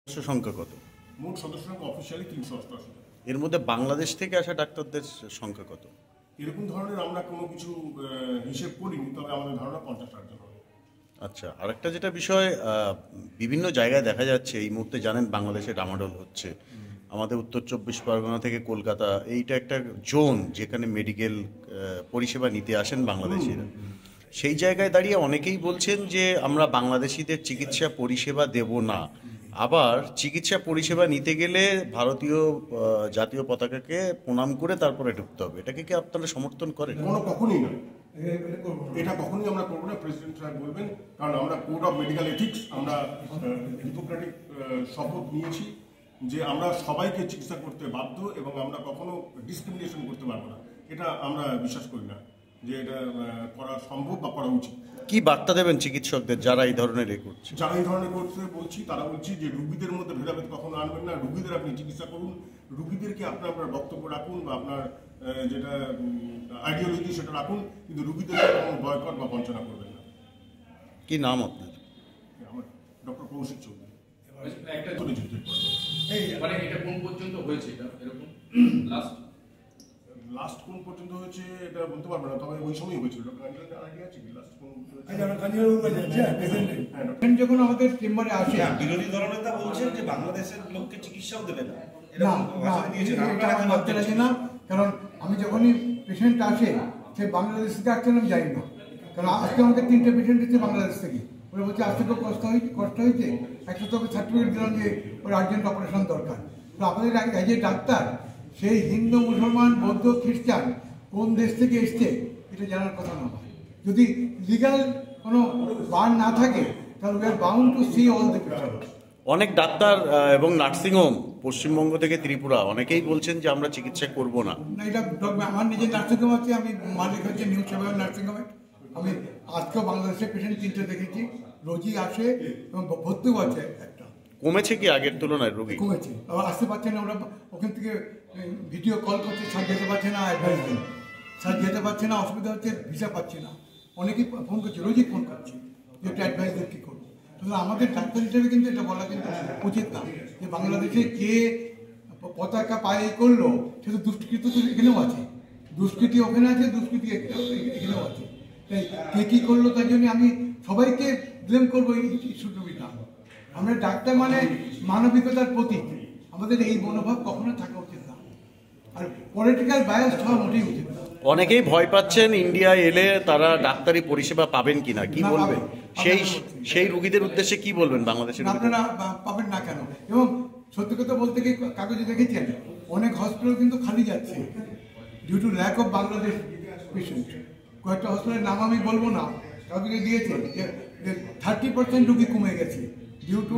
সদস্য সংখ্যা কত? মোট সদস্য সংখ্যা অফিসিয়ালি 388। এর মধ্যে বাংলাদেশ থেকে আসা ডাক্তারদের সংখ্যা কত? এরকম ধরনের আমরা কোনো কিছু হিসেব করিনি, তবে আমাদের ধারণা 50-60 জন হবে। আচ্ছা, আরেকটা যেটা বিষয়, বিভিন্ন জায়গায় দেখা যাচ্ছে এই মুহূর্তে জানেন বাংলাদেশে ডামাডোল হচ্ছে। আমাদের উত্তর 24 পরগনা থেকে কলকাতা, এইটা একটা জোন যেখানে মেডিকেল পরিষেবা নিতে আসেন বাংলাদেশিরা। সেই জায়গায় দাঁড়িয়ে অনেকেই বলছেন যে আমরা বাংলাদেশিদের চিকিৎসা পরিষেবা দেব না, আবার চিকিৎসা পরিষেবা নিতে গেলে ভারতীয় জাতীয় পতাকাকে প্রণাম করে তারপরে ঢুকতে হবে। এটাকে কি আপনারা সমর্থন করেন? কখনোই না, এটা কখনোই আমরা করবো না। প্রেসিডেন্ট সাহেব বলবেন, কারণ আমরা কোড অফ মেডিকেল এথিক্স, আমরা হিপোক্রেটিক শপথ নিয়েছি যে আমরা সবাইকে চিকিৎসা করতে বাধ্য এবং আমরা কখনো ডিসক্রিমিনেশন করতে পারবো না। এটা আমরা বিশ্বাস করি না যে এটা করা সম্ভব বা করা উচিত। কি বার্তা দেবেন চিকিৎসকদের যারা এই ধরনের করছে? যারা এই ধরনের করছে বলছি, তারা বলছি যে রুগীদের মধ্যে ভেদাভেদ কখনো আনবেন না। রুগীদের আপনি চিকিৎসা করুন, রুগীদেরকে আপনার বক্তব্য রাখুন বা আপনার যেটা আইডিওলজি সেটা রাখুন, কিন্তু রুগীদেরকে কোনো বয়কট বা বঞ্চনা করবেন না। কি নাম আপনার? আমার ডক্টর কৌশিক চৌধুরী। একটা মানে এটা কোন পর্যন্ত হয়েছে, এটা এরকম লাস্ট কোন পর্যন্ত হয়েছে এটা বলতে পারবো না, তবে ওই সময় হয়েছিল। আইডিয়া আছে কি লাস্ট কোন? যখন আমাদের চেম্বারে আসে, বিরোধী দলনেতা বলছেন যে বাংলাদেশের লোককে চিকিৎসাও দেবে না। না, কারণ আমি যখনই পেশেন্ট আসে সে বাংলাদেশ থেকে আসছেন আমি জানি না, কারণ আজকে আমাকে 3টে পেশেন্ট এসেছে বাংলাদেশ থেকে। ওরা বলছে আসতে খুব কষ্ট হয়েছে, একটা তোকে সার্টিফিকেট দিলাম যে ওর আর্জেন্ট অপারেশন দরকার। তো আপনাদের এজ এ ডাক্তার সেই হিন্দু, মুসলমান, বৌদ্ধ, খ্রিস্টান কোন দেশ থেকে এসছে এটা জানার কথা না। যদি লিগাল কোনো বার না থাকে তাহলে we are bound to see all the picture. অনেক ডাক্তার এবং নার্সিংহোম পশ্চিমবঙ্গ থেকে ত্রিপুরা অনেকেই বলছেন যে আমরা চিকিৎসা করব না। এটা আমার নিজের নার্সিংহোম আছে, আমি মালিক হচ্ছে নিউ সেভা নার্সিংহোমে। আমি আজকেও বাংলাদেশের পেশেন্ট 3টে দেখেছি, রোগী আসে এবং ভর্তিও আছে। একটা কমেছে কি আগের তুলনায় রোগী? কমেছে, আবার আসতে পারছে না। ওরা ওখান থেকে ভিডিও কল করছে, স্যার যেতে পারছে না, অ্যাডভাইস দিন, স্যার যেতে পারছে না, অসুবিধা হচ্ছে, ভিসা পাচ্ছে না। অনেকেই ফোন করছে, রোজই ফোন করছে যে একটা অ্যাডভাইস দেন কী করবো। সুতরাং আমাদের ডাক্তার হিসেবে কিন্তু এটা বলা কিন্তু উচিত না যে বাংলাদেশে কে পতাকা পায়ে করলো সে তো দুষ্কৃতি তো এখানেও আছে, দুষ্কৃতি ওখানে আছে, দুষ্কৃতি এখানেও আছে। তাই কে কী করলো তাই জন্য আমি সবাইকে ব্লেম করবো এই ইস্যুটুবি না। আমরা ডাক্তার মানে মানবিকতার প্রতীক, আমাদের এই মনোভাব কখনো থাকা উচিত না, আর পলিটিক্যাল বায়াস হওয়া মোটেই উচিত না। অনেকেই ভয় পাচ্ছেন ইন্ডিয়া এলে তারা ডাক্তারি পরিষেবা পাবেন কিনা, কি বলবেন? সেই রুগীদের উদ্দেশ্যে কি বলবেন বাংলাদেশের? আপনারা পাবেন না কেন? এবং সত্যি কথা বলতে কি, কাগজে দেখেছেন অনেক হসপিটাল কিন্তু খালি যাচ্ছে due to lack of Bangladesh patient. কয়েকটা হসপিটালের নাম আমি বলবো না, কাগজে দিয়েছে যে 30% রুগী কমে গেছে due to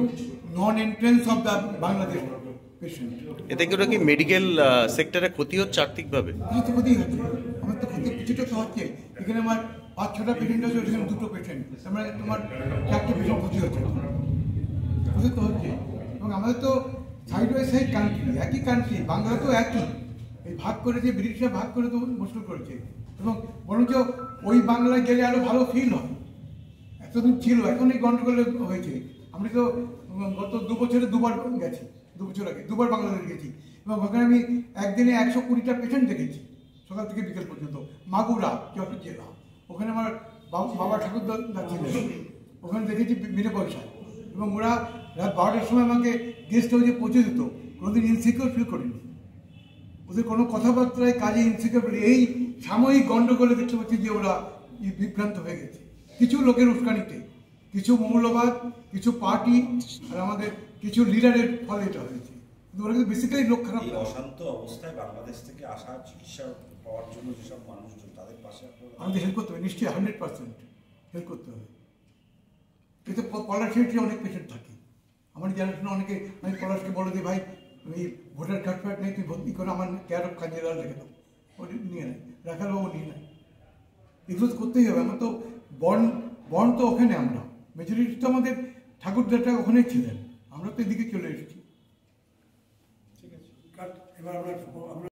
non entrance of the Bangladesh patient. এতে কি ওটা কি মেডিকেল সেক্টরে ক্ষতি হচ্ছে আর্থিকভাবে? কিছু তো ক্ষতি হচ্ছে, আমার তো ক্ষতি কিছুটা তো হচ্ছে। এখানে আমার 5-6টা পেশেন্ট আছে, ওখানে 2টো পেশেন্ট, আমরা তোমার 4টে পেশেন্ট ক্ষতি হচ্ছে, ক্ষতি তো হচ্ছে। এবং আমাদের তো সাইড বাই সাইড কান্ট্রি, একই কান্ট্রি, বাংলা তো একই। এই ভাগ করেছে, ব্রিটিশরা ভাগ করে তো মুশকিল করেছে। এবং বরঞ্চ ওই বাংলায় গেলে আরও ভালো ফিল হয়, এতদিন ছিল, এখন এই গন্ডগোল হয়েছে। আমি তো গত 2 বছরে 2বার গেছি, 2 বছর আগে 2বার বাংলাদেশ গেছি, এবং ওখানে আমি একদিনে 120টা পেশেন্ট দেখেছি সকাল থেকে বিকেল পর্যন্ত। মাগুরা যশোর জেলা, ওখানে আমার বাবা ঠাকুরদা ছিলেন, ওখানে দেখেছি বিনা পয়সায়। এবং ওরা রাত 12টার সময় আমাকে গেস্ট হাউসে পৌঁছে দিত, কোনোদিন ইনসিকিউর ফিল করিনি। ওদের কোনো কথাবার্তায় কাজে ইনসিকিউর করি, এই সাময়িক গণ্ডগোলে দেখতে পাচ্ছি যে ওরা বিভ্রান্ত হয়ে গেছে কিছু লোকের উস্কানিতে, কিছু মৌলবাদ, কিছু পার্টি আর আমাদের কিছু লিডারের ফলে এটা হয়েছে। কিন্তু ওরা কিন্তু বেসিক্যালি লোক খারাপ। অশান্ত অবস্থায় বাংলাদেশ থেকে আসা চিকিৎসা পাওয়ার জন্য যেসব মানুষজন, তাদের পাশে আমাদের হেল্প করতে হবে, নিশ্চয়ই 100% হেল্প করতে হবে। কিন্তু পলাশিতে অনেক পেশেন্ট থাকে, আমার জেনারেশনে অনেকে, আমি পলাশকে বলে দিই ভাই এই ভোটার কার্ড ফার্ড নেই, তুই ভর্তি করে আমার কেয়ার অফ কাঞ্জিলাল রেখে দাও, ও নিয়ে নেয়, রাখার বাবু নিয়ে নেয়। এগুলো তো করতেই হবে। আমার তো বর্ণ তো ওখানে, আমরা মেজরিটি তো আমাদের ঠাকুরদাটা ওখানেই ছিলেন, আমরা তো এদিকে চলে এসেছি। ঠিক আছে, এবার আমরা